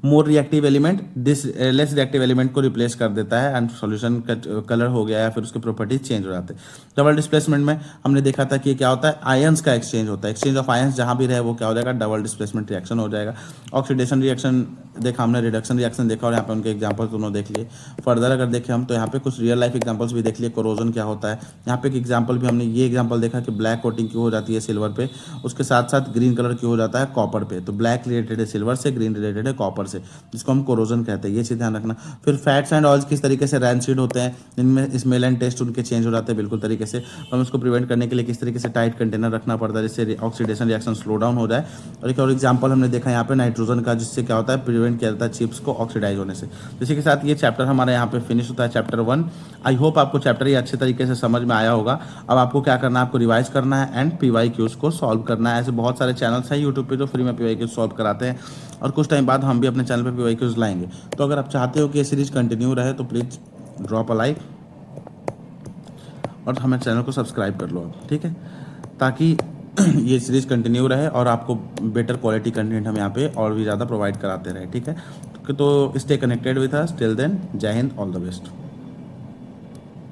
more reactive element less reactive element को रिप्लेस कर देता है एंड सॉल्यूशन का कलर हो गया या फिर उसके प्रॉपर्टीज चेंज हो जाते हैं। डबल डिस्प्लेसमेंट में हमने देखा था कि क्या होता है? आयंस का एक्सचेंज होता है, एक्सचेंज ऑफ आयंस जहां भी रहे वो क्या हो जाएगा? डबल डिस्प्लेसमेंट रिएक्शन हो जाएगा। ऑक्सीडेशन रिएक्शन देखा हमने, रिडक्शन रिएक्शन देखा और यहाँ पे उनके एग्जाम्पल्स दोनों देख लिए। फर्दर अगर देखें हम तो यहाँ पे कुछ रियल लाइफ एग्जाम्पल्स भी देख लिए, कोरोजन क्या होता है। यहाँ पे एक एग्जाम्पल भी हमने ये एग्जाम्पल देखा कि ब्लैक कोटिंग क्यों हो जाती है सिल्वर पे, उसके साथ साथ ग्रीन कलर क्यों हो जाता है कॉपर पे। तो ब्लैक रिलेटेड है सिल्वर से, ग्रीन रिलेटेड है कॉपर से, जिसको हम कोरोजन कहते हैं, ये चीज़ ध्यान रखना। फिर फैट्स एंड ऑयल्स किस तरीके से रैंसिड होते हैं, इनमें स्मेल एंड टेस्ट उनके चेंज हो जाते हैं बिल्कुल तरीके से, तो हम इसको प्रिवेंट करने के लिए किस तरीके से टाइट कंटेनर रखना पड़ता है जिससे ऑक्सीडेशन रिएक्शन स्लो डाउन हो जाए। और एक और एग्जाम्पल हमने देखा यहाँ पे नाइट्रोजन का, जिससे क्या होता है प्रिवेंट किया जाता है चिप्स को ऑक्सीडाइज होने से। इसी के साथ ये चैप्टर हमारे यहाँ पे फिनिश होता है, चैप्टर 1। आई होप आपको चैप्टर ये अच्छे तरीके से समझ में आया होगा। अब आपको क्या करना है, आपको रिवाइज करना है एंड PYQs को सॉल्व करना है। ऐसे बहुत सारे चैनल्स हैं यूट्यूब पे जो फ्री में PYQs सॉल्व कराते हैं, और कुछ टाइम बाद हम भी अपने चैनल पे PYQs लाएंगे। तो अगर आप चाहते हो कि ये सीरीज कंटिन्यू रहे तो प्लीज़ ड्रॉप अ लाइक और हमें चैनल को सब्सक्राइब कर लो आप, ठीक है, ताकि ये सीरीज़ कंटिन्यू रहे और आपको बेटर क्वालिटी कंटेंट हम यहाँ पे और भी ज़्यादा प्रोवाइड कराते रहे, ठीक है। तो stay connected with us till then, जय हिंद, ऑल द बेस्ट।